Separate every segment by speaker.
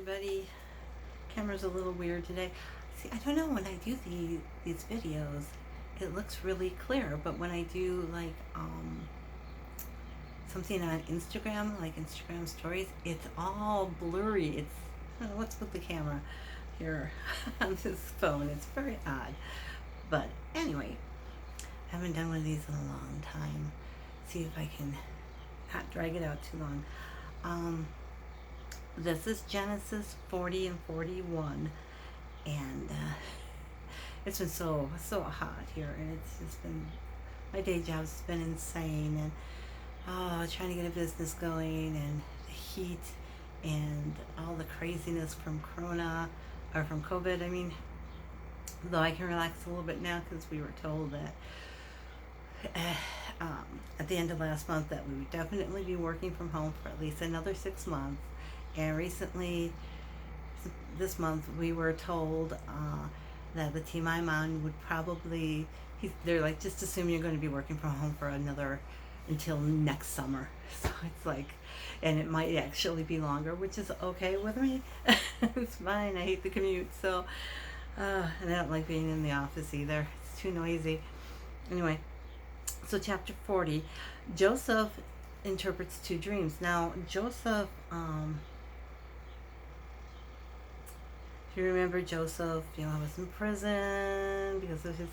Speaker 1: everybody. Camera's a little weird today. See, I don't know, when I do these videos, it looks really clear, but when I do like something on Instagram, like Instagram stories, it's all blurry. It's I don't know what's with the camera here on this phone. It's very odd. But anyway, I haven't done one of these in a long time. See if I can not drag it out too long. This is Genesis 40 and 41, and it's been so hot here, and it's just been, my day job's been insane, and trying to get a business going, and the heat, and all the craziness from Corona, or from COVID. I mean, though I can relax a little bit now because we were told that at the end of last month that we would definitely be working from home for at least another 6 months. And recently, this month, we were told that the team I'm on would probably, they're like, just assume you're going to be working from home for until next summer. So it's like, and it might actually be longer, which is okay with me. It's fine. I hate the commute, so, and I don't like being in the office either. It's too noisy. Anyway, so chapter 40, Joseph interprets two dreams. Now, Joseph, if you remember, Joseph, was in prison because of his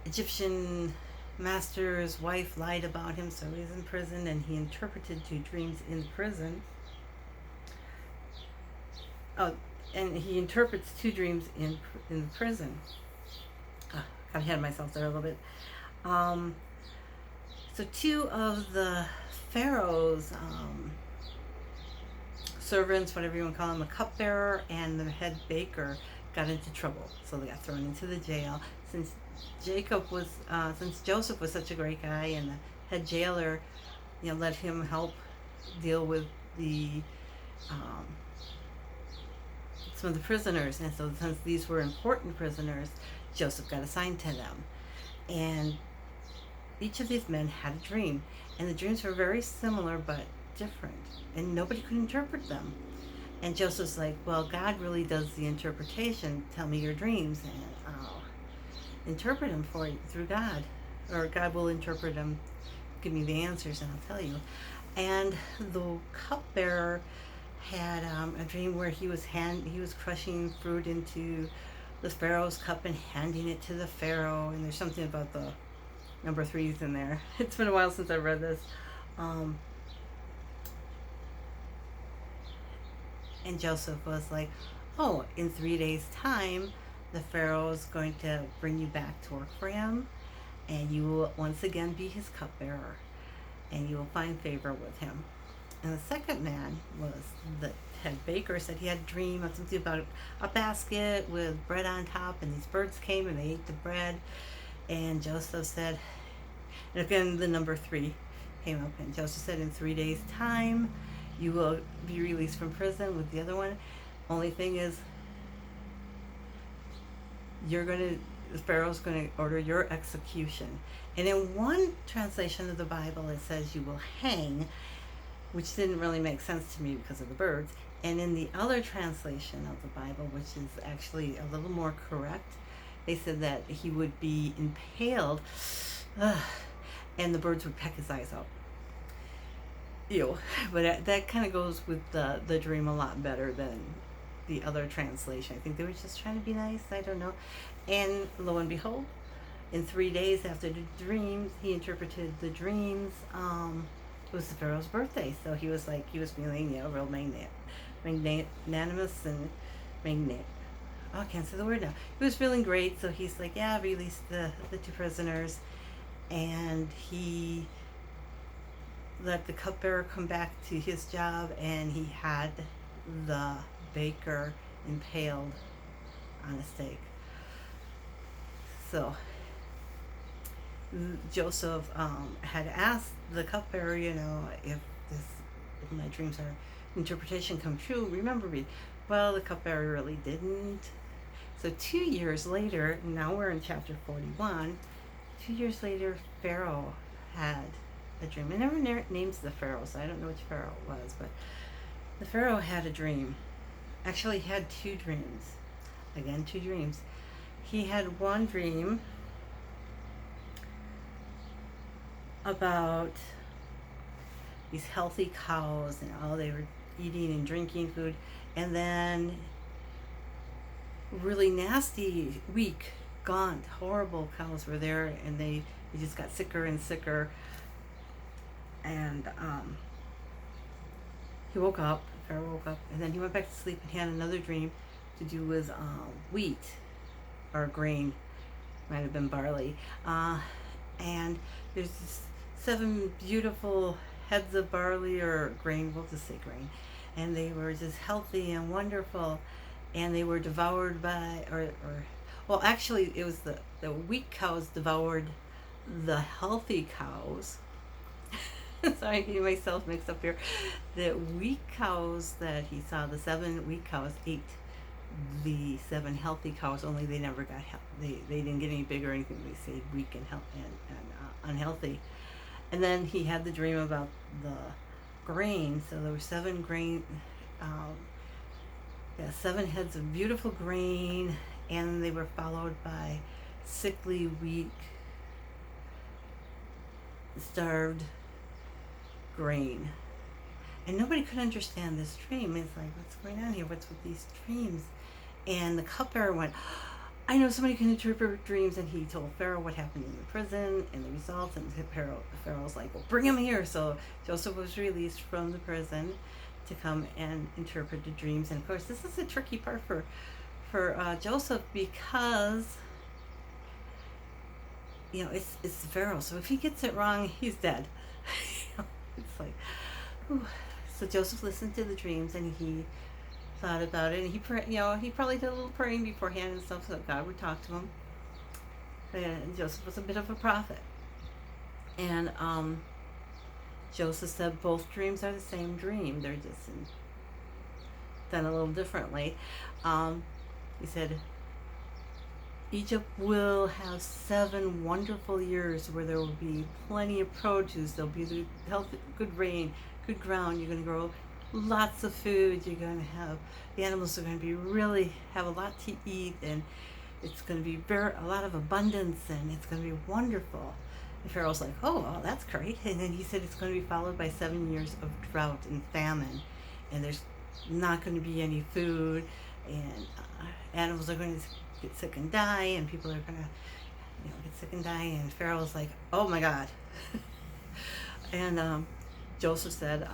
Speaker 1: Egyptian master's wife lied about him, so he's in prison, and he interpreted two dreams in prison. Oh, and he interprets two dreams in prison. Got ahead of myself there a little bit. So two of the Pharaoh's servants, whatever you want to call them, a cupbearer and the head baker, got into trouble, so they got thrown into the jail. Since Joseph was such a great guy, and the head jailer, let him help deal with some of the prisoners, and so since these were important prisoners, Joseph got assigned to them, and each of these men had a dream, and the dreams were very similar but different, and nobody could interpret them. And Joseph's like, well, God really does the interpretation. Tell me your dreams, and I'll interpret them for you through God, or God will interpret them, give me the answers, and I'll tell you. And the cupbearer had a dream where he was crushing fruit into the Pharaoh's cup and handing it to the Pharaoh, and there's something about the number 3's in there. It's been a while since I read this. And Joseph was like, oh, in 3 days' time, the Pharaoh's going to bring you back to work for him, and you will once again be his cupbearer, and you will find favor with him. And the second man was the head baker, said he had a dream of something about a basket with bread on top, and these birds came and they ate the bread. And Joseph said, and again the number 3 came up, and Joseph said, in 3 days' time, you will be released from prison with the other one. Only thing is, the Pharaoh's going to order your execution. And in one translation of the Bible, it says you will hang, which didn't really make sense to me because of the birds. And in the other translation of the Bible, which is actually a little more correct, they said that he would be impaled, and the birds would peck his eyes out. Ew. But that kind of goes with the dream a lot better than the other translation. I think they were just trying to be nice. I don't know. And lo and behold, in 3 days after the dreams, he interpreted the dreams. It was the Pharaoh's birthday, so he was feeling, real magnanimous and magnanimous. Oh, I can't say the word now. He was feeling great, so he's like, yeah, release the 2 prisoners, and he let the cupbearer come back to his job, and he had the baker impaled on a stake. So Joseph had asked the cupbearer, if my dreams are interpretation come true, remember me. Well, the cupbearer really didn't. So 2 years later, now we're in chapter 41, 2 years later, Pharaoh had a dream. It never names the Pharaoh, so I don't know which Pharaoh it was, but The Pharaoh had a dream. Actually, had two dreams. Again, two dreams. He had one dream about these healthy cows and all they were eating and drinking food, and then really nasty, weak, gaunt, horrible cows were there, and they just got sicker and sicker. And he woke up. Pharaoh woke up, and then he went back to sleep and had another dream to do with wheat or grain, might have been barley. And there's this 7 beautiful heads of barley or grain, we'll just say grain, and they were just healthy and wonderful, and they were devoured by, well, actually, it was the weak cows devoured the healthy cows. Sorry, getting myself mixed up here. The weak cows that he saw, the 7 weak cows, ate the 7 healthy cows. Only they never got they didn't get any bigger or anything. They stayed weak and unhealthy. And then he had the dream about the grain. So there were 7 grain, 7 heads of beautiful grain, and they were followed by sickly, weak, starved grain. And nobody could understand this dream. It's like, what's going on here? What's with these dreams? And the cupbearer went, I know somebody can interpret dreams. And he told Pharaoh what happened in the prison and the results. And Pharaoh's like, well, bring him here. So Joseph was released from the prison to come and interpret the dreams. And of course, this is a tricky part for Joseph, because it's Pharaoh. So if he gets it wrong, he's dead. It's like, ooh. So Joseph listened to the dreams, and he thought about it, and he probably did a little praying beforehand and stuff, so that God would talk to him. And Joseph was a bit of a prophet, and Joseph said both dreams are the same dream. They're just done a little differently. He said, Egypt will have 7 wonderful years where there will be plenty of produce. There'll be healthy, good rain, good ground. You're going to grow lots of food. You're going to have, the animals are going to be really have a lot to eat, and it's going to be a lot of abundance, and it's going to be wonderful. And Pharaoh's like, oh, well, that's great. And then he said it's going to be followed by 7 years of drought and famine, and there's not going to be any food, and animals are going to get sick and die, and people are gonna get sick and die. And Pharaoh's like, oh my God. And Joseph said,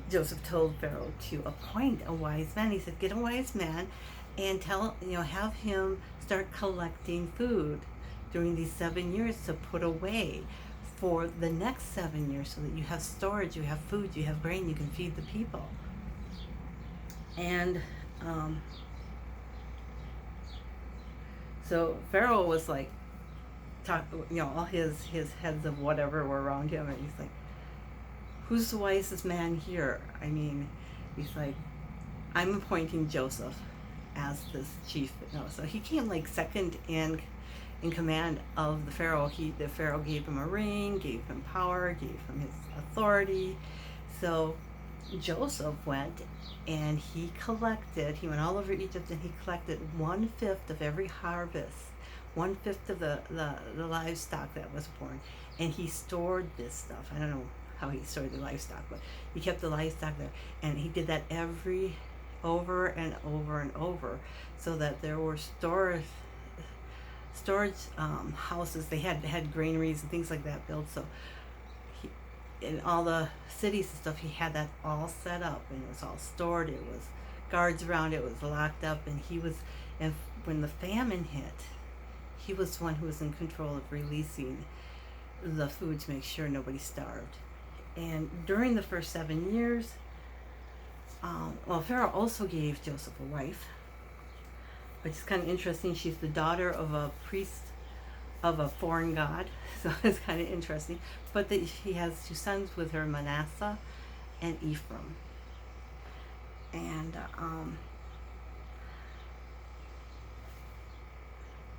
Speaker 1: Joseph told Pharaoh to appoint a wise man. He said, get a wise man and have him start collecting food during these 7 years to put away for the next 7 years, so that you have storage, you have food, you have grain, you can feed the people. And so Pharaoh was like, all his heads of whatever were around him, and he's like, who's the wisest man here? I mean, he's like, I'm appointing Joseph as this chief. So he came like second in command of the Pharaoh. The Pharaoh gave him a ring, gave him power, gave him his authority. So Joseph went and he went all over Egypt, and he collected 1/5 of every harvest, 1/5 of the livestock that was born, and he stored this stuff. I don't know how he stored the livestock, but he kept the livestock there, and he did that over and over and over, so that there were storage houses. They had granaries and things like that built. So in all the cities and stuff, he had that all set up, and it was all stored. It was guards around. It was locked up, and when the famine hit, he was the one who was in control of releasing the food to make sure nobody starved. And during the first 7 years, Pharaoh also gave Joseph a wife, which is kind of interesting. She's the daughter of a priest of a foreign god, so it's kind of interesting. But he has 2 sons with her, Manasseh and Ephraim. And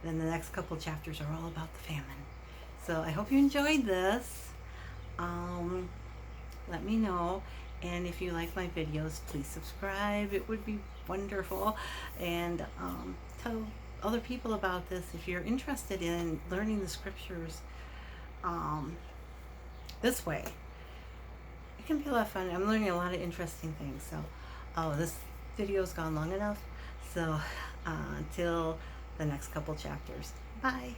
Speaker 1: then the next couple chapters are all about the famine. So I hope you enjoyed this. Let me know, And if you like my videos, please subscribe. It would be wonderful. And tell other people about this if you're interested in learning the scriptures this way. It can be a lot of fun. I'm learning a lot of interesting things. So, oh, this video's gone long enough. So, until the next couple chapters. Bye.